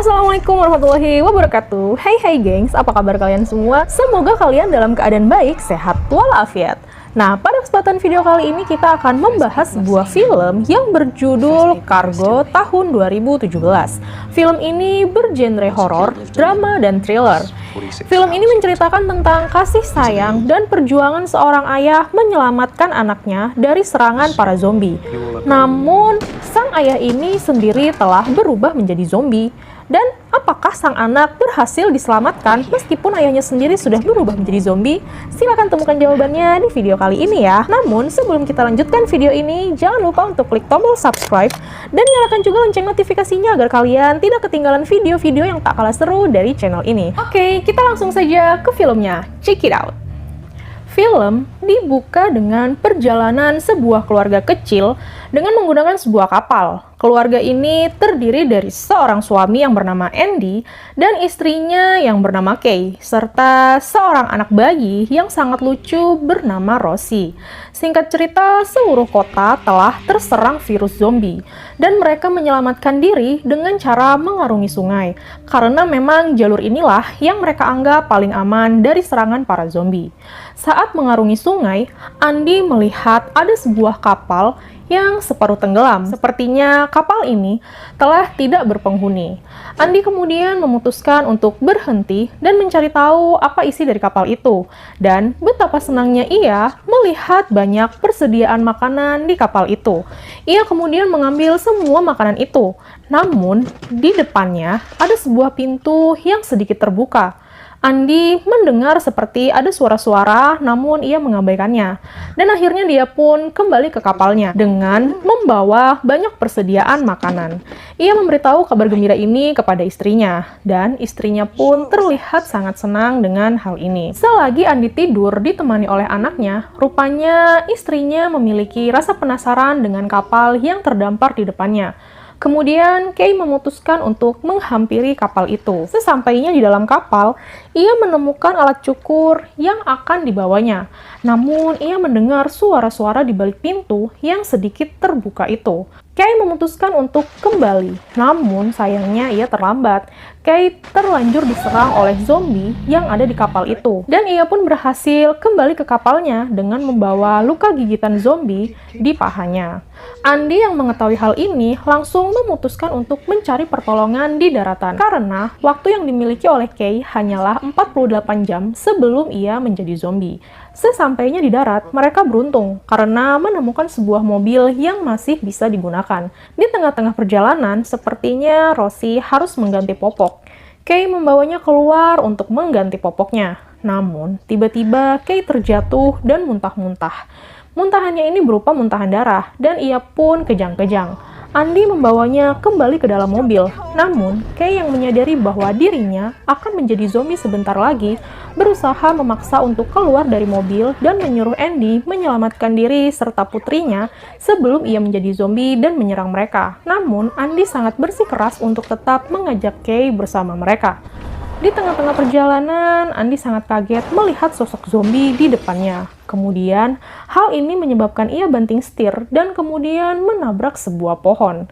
Assalamualaikum warahmatullahi wabarakatuh. Hai gengs, apa kabar kalian semua? Semoga kalian dalam keadaan baik, sehat walafiat. Nah, pada kesempatan video kali ini kita akan membahas sebuah film yang berjudul Cargo tahun 2017. Film ini bergenre horor, drama, dan thriller. Film ini menceritakan tentang kasih sayang dan perjuangan seorang ayah menyelamatkan anaknya dari serangan para zombie. Namun, sang ayah ini sendiri telah berubah menjadi zombie. Dan apakah sang anak berhasil diselamatkan meskipun ayahnya sendiri sudah berubah menjadi zombie? Silahkan temukan jawabannya di video kali ini ya. Namun sebelum kita lanjutkan video ini, jangan lupa untuk klik tombol subscribe dan nyalakan juga lonceng notifikasinya agar kalian tidak ketinggalan video-video yang tak kalah seru dari channel ini. Oke, kita langsung saja ke filmnya. Check it out! Film dibuka dengan perjalanan sebuah keluarga kecil dengan menggunakan sebuah kapal. Keluarga ini terdiri dari seorang suami yang bernama Andy dan istrinya yang bernama Kay, serta seorang anak bayi yang sangat lucu bernama Rosie. Singkat cerita, seluruh kota telah terserang virus zombie dan mereka menyelamatkan diri dengan cara mengarungi sungai, karena memang jalur inilah yang mereka anggap paling aman dari serangan para zombie. Saat mengarungi sungai, Andy melihat ada sebuah kapal yang separuh tenggelam. Sepertinya kapal ini telah tidak berpenghuni. Andy kemudian memutuskan untuk berhenti dan mencari tahu apa isi dari kapal itu. Dan betapa senangnya ia melihat banyak persediaan makanan di kapal itu. Ia kemudian mengambil semua makanan itu. Namun, di depannya ada sebuah pintu yang sedikit terbuka. Andy mendengar seperti ada suara-suara, namun ia mengabaikannya. Dan akhirnya dia pun kembali ke kapalnya dengan membawa banyak persediaan makanan. Ia memberitahu kabar gembira ini kepada istrinya, dan istrinya pun terlihat sangat senang dengan hal ini. Selagi Andy tidur ditemani oleh anaknya, rupanya istrinya memiliki rasa penasaran dengan kapal yang terdampar di depannya. Kemudian, Kay memutuskan untuk menghampiri kapal itu. Sesampainya di dalam kapal, ia menemukan alat cukur yang akan dibawanya. Namun, ia mendengar suara-suara di balik pintu yang sedikit terbuka itu. Kay memutuskan untuk kembali, namun sayangnya ia terlambat. Kay terlanjur diserang oleh zombie yang ada di kapal itu. Dan ia pun berhasil kembali ke kapalnya dengan membawa luka gigitan zombie di pahanya. Andy yang mengetahui hal ini langsung memutuskan untuk mencari pertolongan di daratan. Karena waktu yang dimiliki oleh Kay hanyalah 48 jam sebelum ia menjadi zombie. Sesampainya di darat, mereka beruntung karena menemukan sebuah mobil yang masih bisa digunakan. Di tengah-tengah perjalanan, sepertinya Rosie harus mengganti popok. Kay membawanya keluar untuk mengganti popoknya. Namun, tiba-tiba Kay terjatuh dan muntah-muntah. Muntahannya ini berupa muntahan darah, dan ia pun kejang-kejang. Andy membawanya kembali ke dalam mobil. Namun, Kay yang menyadari bahwa dirinya akan menjadi zombie sebentar lagi, berusaha memaksa untuk keluar dari mobil dan menyuruh Andy menyelamatkan diri serta putrinya sebelum ia menjadi zombie dan menyerang mereka. Namun, Andy sangat bersikeras untuk tetap mengajak Kay bersama mereka. Di tengah-tengah perjalanan, Andy sangat kaget melihat sosok zombie di depannya. Kemudian, hal ini menyebabkan ia banting setir dan kemudian menabrak sebuah pohon.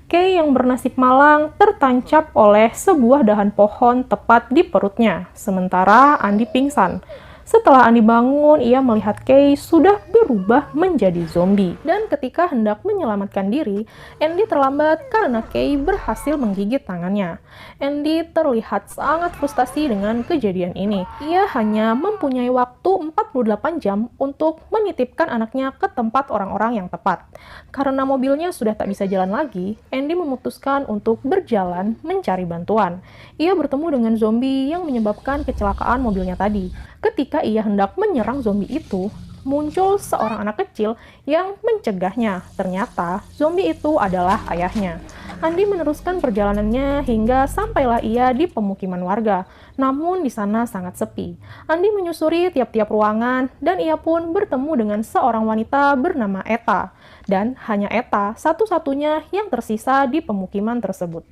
Kay yang bernasib malang tertancap oleh sebuah dahan pohon tepat di perutnya, sementara Andy pingsan. Setelah Andy bangun, ia melihat Kay sudah berubah menjadi zombie. Dan ketika hendak menyelamatkan diri, Andy terlambat karena Kay berhasil menggigit tangannya. Andy terlihat sangat frustasi dengan kejadian ini. Ia hanya mempunyai waktu 48 jam untuk menitipkan anaknya ke tempat orang-orang yang tepat. Karena mobilnya sudah tak bisa jalan lagi, Andy memutuskan untuk berjalan mencari bantuan. Ia bertemu dengan zombie yang menyebabkan kecelakaan mobilnya tadi. Ketika ia hendak menyerang zombie itu, muncul seorang anak kecil yang mencegahnya. Ternyata, zombie itu adalah ayahnya. Andy meneruskan perjalanannya hingga sampailah ia di pemukiman warga. Namun di sana sangat sepi. Andy menyusuri tiap-tiap ruangan dan ia pun bertemu dengan seorang wanita bernama Eta. Dan hanya Eta satu-satunya yang tersisa di pemukiman tersebut.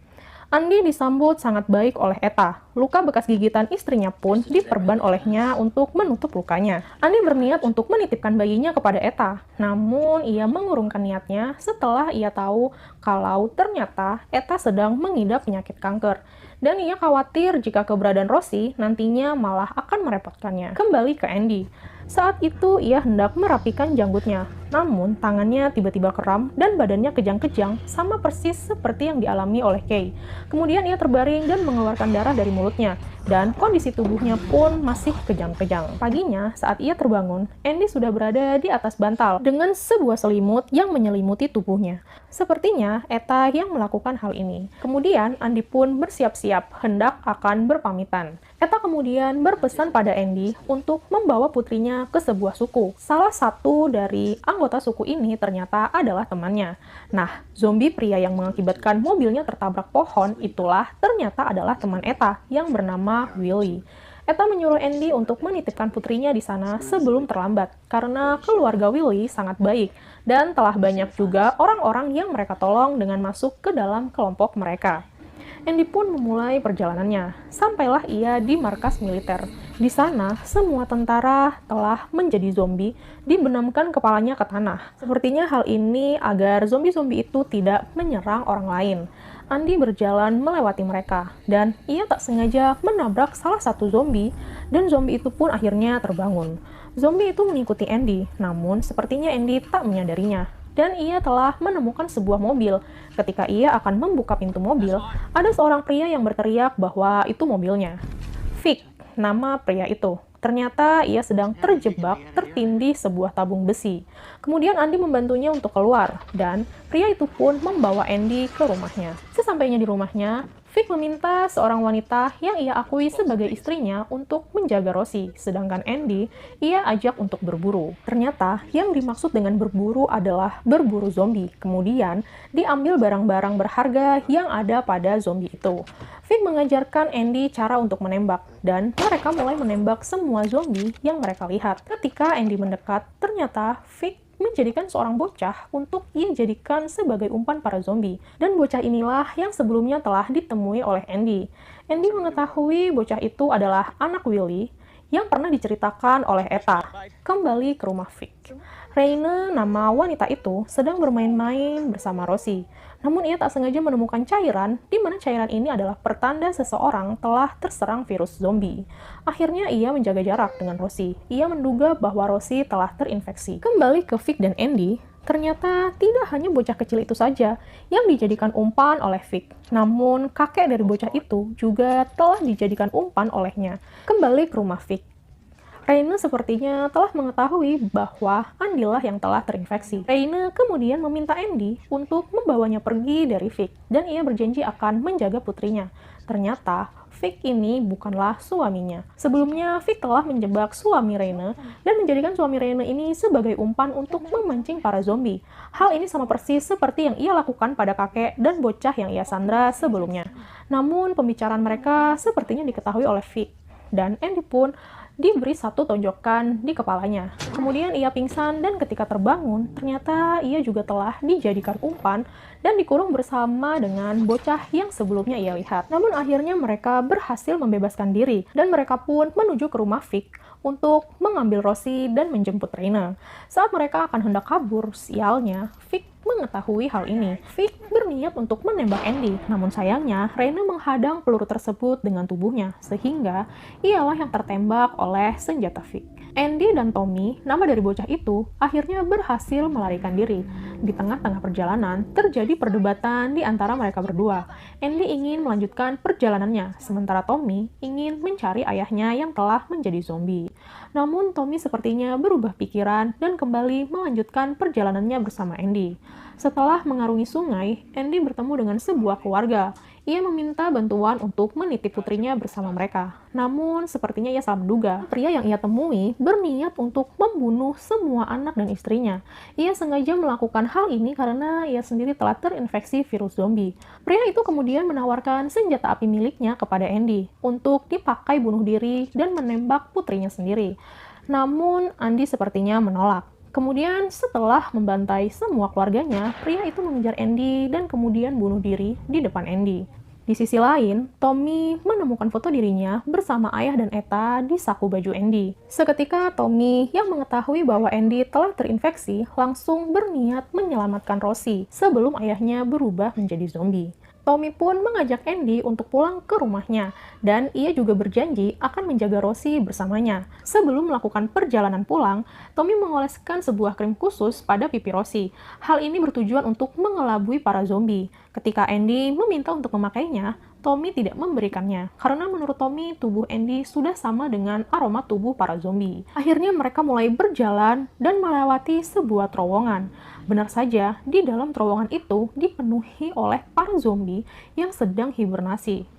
Andi disambut sangat baik oleh Eta. Luka bekas gigitan istrinya pun diperban olehnya untuk menutup lukanya. Andi berniat untuk menitipkan bayinya kepada Eta. Namun, ia mengurungkan niatnya setelah ia tahu kalau ternyata Eta sedang mengidap penyakit kanker. Dan ia khawatir jika keberadaan Rosie nantinya malah akan merepotkannya. Kembali ke Andy. Saat itu ia hendak merapikan janggutnya, namun tangannya tiba-tiba kram dan badannya kejang-kejang sama persis seperti yang dialami oleh Kay. Kemudian ia terbaring dan mengeluarkan darah dari mulutnya, dan kondisi tubuhnya pun masih kejang-kejang. Paginya, saat ia terbangun, Andy sudah berada di atas bantal dengan sebuah selimut yang menyelimuti tubuhnya. Sepertinya Eta yang melakukan hal ini. Kemudian Andy pun bersiap-siap hendak akan berpamitan. Eta kemudian berpesan pada Andy untuk membawa putrinya ke sebuah suku. Salah satu dari anggota suku ini ternyata adalah temannya. Nah, zombie pria yang mengakibatkan mobilnya tertabrak pohon itulah ternyata adalah teman Eta yang bernama Willy. Eta menyuruh Andy untuk menitipkan putrinya di sana sebelum terlambat, karena keluarga Willy sangat baik, dan telah banyak juga orang-orang yang mereka tolong dengan masuk ke dalam kelompok mereka. Andy pun memulai perjalanannya. Sampailah ia di markas militer. Di sana, semua tentara telah menjadi zombie, dibenamkan kepalanya ke tanah. Sepertinya hal ini agar zombie-zombie itu tidak menyerang orang lain. Andy berjalan melewati mereka, dan ia tak sengaja menabrak salah satu zombie, dan zombie itu pun akhirnya terbangun. Zombie itu mengikuti Andy, namun sepertinya Andy tak menyadarinya. Dan ia telah menemukan sebuah mobil. Ketika ia akan membuka pintu mobil, ada seorang pria yang berteriak bahwa itu mobilnya. Vic, nama pria itu. Ternyata ia sedang terjebak tertindih sebuah tabung besi. Kemudian Andy membantunya untuk keluar, dan pria itu pun membawa Andy ke rumahnya. Sesampainya di rumahnya, Vic meminta seorang wanita yang ia akui sebagai istrinya untuk menjaga Rosie, sedangkan Andy ia ajak untuk berburu. Ternyata yang dimaksud dengan berburu adalah berburu zombie, kemudian diambil barang-barang berharga yang ada pada zombie itu. Vic mengajarkan Andy cara untuk menembak, dan mereka mulai menembak semua zombie yang mereka lihat. Ketika Andy mendekat, ternyata Vic menjadikan seorang bocah untuk ia jadikan sebagai umpan para zombie. Dan bocah inilah yang sebelumnya telah ditemui oleh Andy. Andy mengetahui bocah itu adalah anak Willy yang pernah diceritakan oleh Eta. Kembali ke rumah Vic. Raina, nama wanita itu, sedang bermain-main bersama Rosie. Namun ia tak sengaja menemukan cairan, di mana cairan ini adalah pertanda seseorang telah terserang virus zombie. Akhirnya ia menjaga jarak dengan Rosie. Ia menduga bahwa Rosie telah terinfeksi. Kembali ke Vic dan Andy, ternyata tidak hanya bocah kecil itu saja yang dijadikan umpan oleh Vic. Namun kakek dari bocah itu juga telah dijadikan umpan olehnya. Kembali ke rumah Vic. Raina sepertinya telah mengetahui bahwa Andy-lah yang telah terinfeksi. Raina kemudian meminta Andy untuk membawanya pergi dari Vic, dan ia berjanji akan menjaga putrinya. Ternyata, Vic ini bukanlah suaminya. Sebelumnya, Vic telah menjebak suami Raina dan menjadikan suami Raina ini sebagai umpan untuk memancing para zombie. Hal ini sama persis seperti yang ia lakukan pada kakek dan bocah yang ia sandra sebelumnya. Namun, pembicaraan mereka sepertinya diketahui oleh Vic, dan Andy pun diberi satu tonjokan di kepalanya. Kemudian ia pingsan, dan ketika terbangun, ternyata ia juga telah dijadikan umpan dan dikurung bersama dengan bocah yang sebelumnya ia lihat. Namun akhirnya mereka berhasil membebaskan diri, dan mereka pun menuju ke rumah Vic untuk mengambil Rosie dan menjemput Raina. Saat mereka akan hendak kabur, sialnya, Vic mengetahui hal ini. Vic berniat untuk menembak Andy, namun sayangnya Raina menghadang peluru tersebut dengan tubuhnya, sehingga ialah yang tertembak oleh senjata Vic. Andy dan Tommy, nama dari bocah itu, akhirnya berhasil melarikan diri. Di tengah-tengah perjalanan, terjadi perdebatan di antara mereka berdua. Andy ingin melanjutkan perjalanannya, sementara Tommy ingin mencari ayahnya yang telah menjadi zombie. Namun Tommy sepertinya berubah pikiran dan kembali melanjutkan perjalanannya bersama Andy. Setelah mengarungi sungai, Andy bertemu dengan sebuah keluarga. Ia meminta bantuan untuk menitip putrinya bersama mereka. Namun, sepertinya ia salah menduga. Pria yang ia temui berniat untuk membunuh semua anak dan istrinya. Ia sengaja melakukan hal ini karena ia sendiri telah terinfeksi virus zombie. Pria itu kemudian menawarkan senjata api miliknya kepada Andy untuk dipakai bunuh diri dan menembak putrinya sendiri. Namun, Andy sepertinya menolak. Kemudian setelah membantai semua keluarganya, pria itu mengejar Andy dan kemudian bunuh diri di depan Andy. Di Di sisi lain, Tommy menemukan foto dirinya bersama ayah dan Eta di saku baju Andy. Seketika, Tommy yang mengetahui bahwa Andy telah terinfeksi langsung berniat menyelamatkan Rosie sebelum ayahnya berubah menjadi zombie. Tommy pun mengajak Andy untuk pulang ke rumahnya, dan ia juga berjanji akan menjaga Rosie bersamanya. Sebelum melakukan perjalanan pulang, Tommy mengoleskan sebuah krim khusus pada pipi Rosie. Hal ini bertujuan untuk mengelabui para zombie. Ketika Andy meminta untuk memakainya, Tommy tidak memberikannya, karena menurut Tommy, tubuh Andy sudah sama dengan aroma tubuh para zombie. Akhirnya mereka mulai berjalan dan melewati sebuah terowongan. Benar saja, di dalam terowongan itu dipenuhi oleh para zombie yang sedang hibernasi.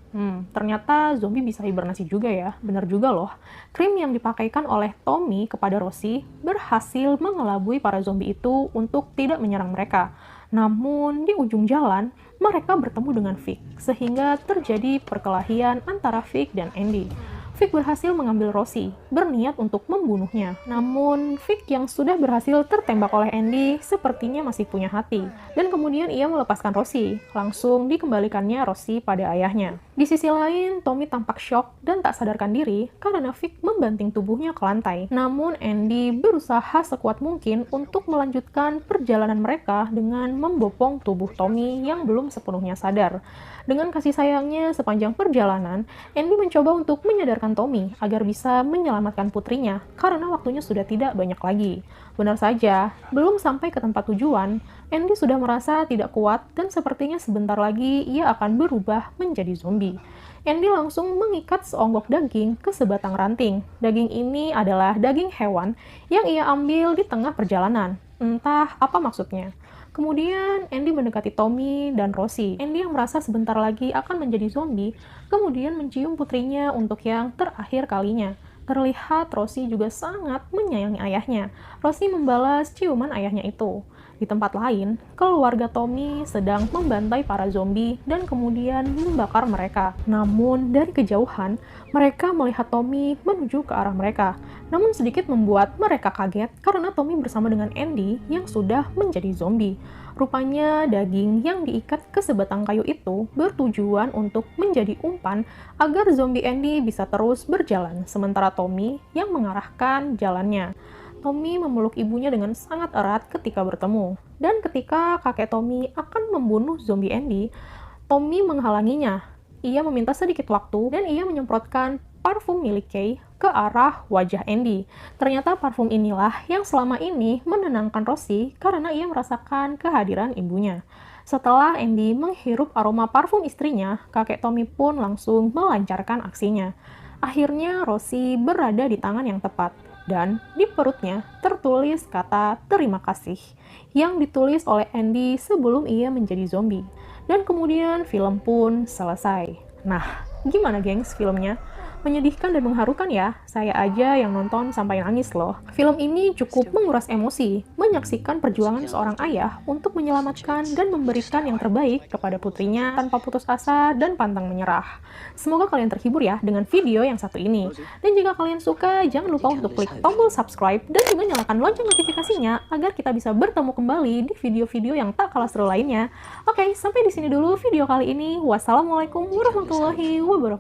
Ternyata zombie bisa hibernasi juga ya, benar juga loh. Krim yang dipakaikan oleh Tommy kepada Rosie berhasil mengelabui para zombie itu untuk tidak menyerang mereka. Namun, di ujung jalan, mereka bertemu dengan Vic, sehingga terjadi perkelahian antara Vic dan Andy. Vic berhasil mengambil Rosie, berniat untuk membunuhnya. Namun, Vic yang sudah berhasil tertembak oleh Andy sepertinya masih punya hati. Dan kemudian ia melepaskan Rosie, langsung dikembalikannya Rosie pada ayahnya. Di sisi lain, Tommy tampak shock dan tak sadarkan diri karena Vic membanting tubuhnya ke lantai. Namun, Andy berusaha sekuat mungkin untuk melanjutkan perjalanan mereka dengan membopong tubuh Tommy yang belum sepenuhnya sadar. Dengan kasih sayangnya sepanjang perjalanan, Andy mencoba untuk menyadarkan Tommy agar bisa menyelamatkan putrinya karena waktunya sudah tidak banyak lagi. Benar saja, belum sampai ke tempat tujuan, Andy sudah merasa tidak kuat dan sepertinya sebentar lagi ia akan berubah menjadi zombie. Andy langsung mengikat seonggok daging ke sebatang ranting. Daging ini adalah daging hewan yang ia ambil di tengah perjalanan. Entah apa maksudnya. Kemudian Andy mendekati Tommy dan Rosie. Andy yang merasa sebentar lagi akan menjadi zombie, kemudian mencium putrinya untuk yang terakhir kalinya. Terlihat Rosie juga sangat menyayangi ayahnya. Rosie membalas ciuman ayahnya itu. Di tempat lain, keluarga Tommy sedang membantai para zombie dan kemudian membakar mereka. Namun, dari kejauhan, mereka melihat Tommy menuju ke arah mereka. Namun sedikit membuat mereka kaget karena Tommy bersama dengan Andy yang sudah menjadi zombie. Rupanya daging yang diikat ke sebatang kayu itu bertujuan untuk menjadi umpan agar zombie Andy bisa terus berjalan, sementara Tommy yang mengarahkan jalannya. Tommy memeluk ibunya dengan sangat erat ketika bertemu. Dan ketika kakek Tommy akan membunuh zombie Andy, Tommy menghalanginya. Ia meminta sedikit waktu dan ia menyemprotkan parfum milik Kay ke arah wajah Andy. Ternyata parfum inilah yang selama ini menenangkan Rosie karena ia merasakan kehadiran ibunya. Setelah Andy menghirup aroma parfum istrinya, kakek Tommy pun langsung melancarkan aksinya. Akhirnya Rosie berada di tangan yang tepat. Dan di perutnya tertulis kata terima kasih yang ditulis oleh Andy sebelum ia menjadi zombie. Dan kemudian film pun selesai. Nah, gimana gengs filmnya? Menyedihkan dan mengharukan ya, saya aja yang nonton sampai nangis loh. Film ini cukup menguras emosi, menyaksikan perjuangan seorang ayah untuk menyelamatkan dan memberikan yang terbaik kepada putrinya tanpa putus asa dan pantang menyerah. Semoga kalian terhibur ya dengan video yang satu ini. Dan jika kalian suka, jangan lupa untuk klik tombol subscribe dan juga nyalakan lonceng notifikasinya agar kita bisa bertemu kembali di video-video yang tak kalah seru lainnya. Oke, sampai di sini dulu video kali ini. Wassalamualaikum warahmatullahi wabarakatuh.